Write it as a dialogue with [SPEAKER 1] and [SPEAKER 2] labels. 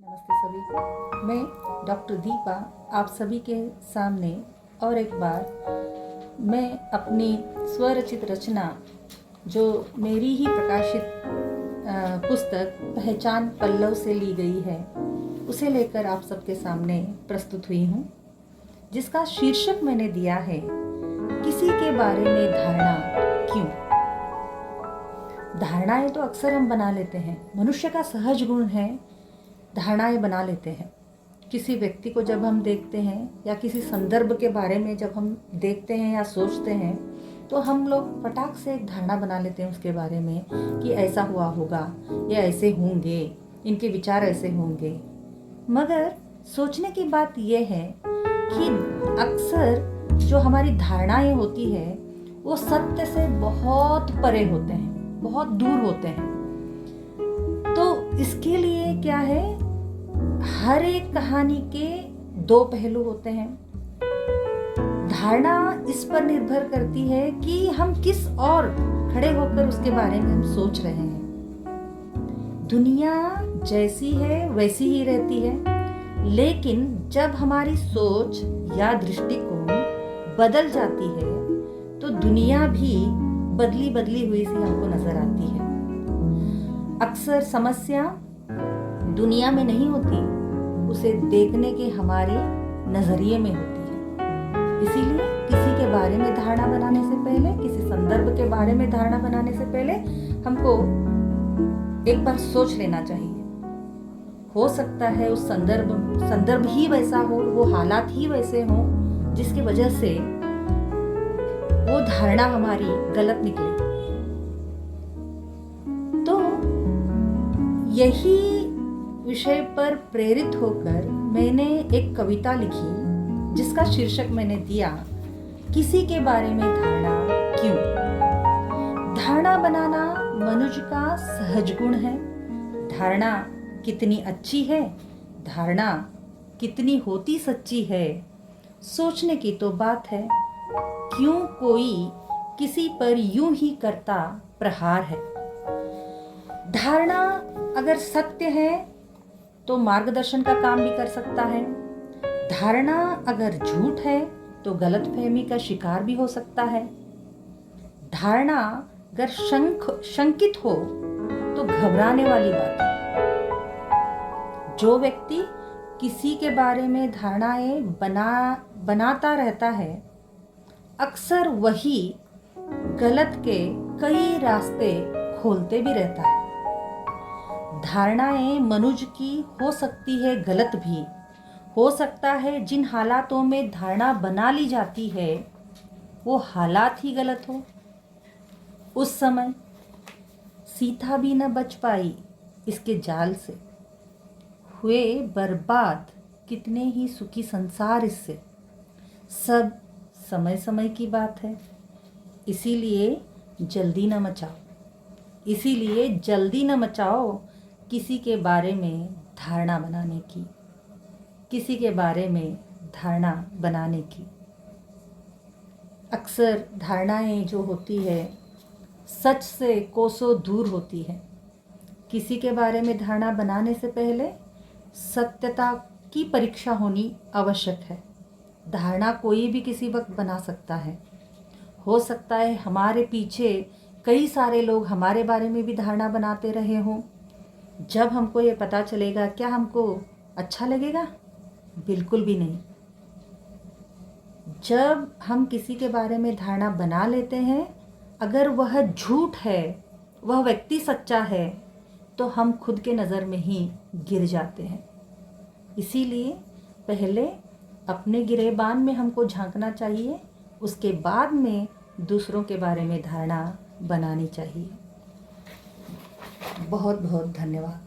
[SPEAKER 1] नमस्ते सभी को। मैं डॉक्टर दीपा आप सभी के सामने और एक बार मैं अपनी स्वरचित रचना जो मेरी ही प्रकाशित पुस्तक पहचान पल्लव से ली गई है उसे लेकर आप सबके सामने प्रस्तुत हुई हूँ, जिसका शीर्षक मैंने दिया है किसी के बारे में धारणा क्यों। धारणाएं तो अक्सर हम बना लेते हैं, मनुष्य का सहज गुण है धारणाएं बना लेते हैं। किसी व्यक्ति को जब हम देखते हैं या किसी संदर्भ के बारे में जब हम देखते हैं या सोचते हैं तो हम लोग फटाक से एक धारणा बना लेते हैं उसके बारे में कि ऐसा हुआ होगा या ऐसे होंगे, इनके विचार ऐसे होंगे। मगर सोचने की बात यह है कि अक्सर जो हमारी धारणाएं होती है वो सत्य से बहुत परे होते हैं, बहुत दूर होते हैं। तो इसके लिए क्या है, हर एक कहानी के दो पहलू होते हैं। धारणा इस पर निर्भर करती है कि हम किस ओर खड़े होकर उसके बारे में हम सोच रहे हैं। दुनिया जैसी है वैसी ही रहती है, लेकिन जब हमारी सोच या दृष्टिकोण बदल जाती है तो दुनिया भी बदली बदली हुई सी हमको नजर आती है। अक्सर समस्या दुनिया में नहीं होती, उसे देखने के हमारे नजरिए में होती है। इसीलिए किसी के बारे में धारणा बनाने से पहले, किसी संदर्भ के बारे में धारणा बनाने से पहले हमको एक बार सोच लेना चाहिए। हो सकता है उस संदर्भ ही वैसा हो, वो हालात ही वैसे हो जिसकी वजह से वो धारणा हमारी गलत निकले। तो यही विषय पर प्रेरित होकर मैंने एक कविता लिखी जिसका शीर्षक मैंने दिया किसी के बारे में धारणा क्यों। धारणा बनाना मनुष्य का सहज गुण है। धारणा कितनी अच्छी है, धारणा कितनी होती सच्ची है, सोचने की तो बात है। क्यों कोई किसी पर यूं ही करता प्रहार है। धारणा अगर सत्य है तो मार्गदर्शन का काम भी कर सकता है। धारणा अगर झूठ है तो गलतफहमी का शिकार भी हो सकता है। धारणा अगर शंकित हो तो घबराने वाली बात है। जो व्यक्ति किसी के बारे में धारणाएं बनाता रहता है, अक्सर वही गलत के कई रास्ते खोलते भी रहता है। धारणाएं मनुष्य की हो सकती है गलत भी, हो सकता है जिन हालातों में धारणा बना ली जाती है वो हालात ही गलत हो। उस समय सीता भी न बच पाई इसके जाल से, हुए बर्बाद कितने ही सुखी संसार इससे। सब समय समय की बात है, इसीलिए जल्दी न मचाओ किसी के बारे में धारणा बनाने की, किसी के बारे में धारणा बनाने की। अक्सर धारणाएं जो होती है सच से कोसों दूर होती है। किसी के बारे में धारणा बनाने से पहले सत्यता की परीक्षा होनी आवश्यक है। धारणा कोई भी किसी वक्त बना सकता है। हो सकता है हमारे पीछे कई सारे लोग हमारे बारे में भी धारणा बनाते रहे हों। जब हमको ये पता चलेगा, क्या हमको अच्छा लगेगा? बिल्कुल भी नहीं। जब हम किसी के बारे में धारणा बना लेते हैं, अगर वह झूठ है, वह व्यक्ति सच्चा है, तो हम खुद के नज़र में ही गिर जाते हैं। इसीलिए पहले अपने गिरेबान में हमको झांकना चाहिए, उसके बाद में दूसरों के बारे में धारणा बनानी चाहिए। बहुत बहुत धन्यवाद।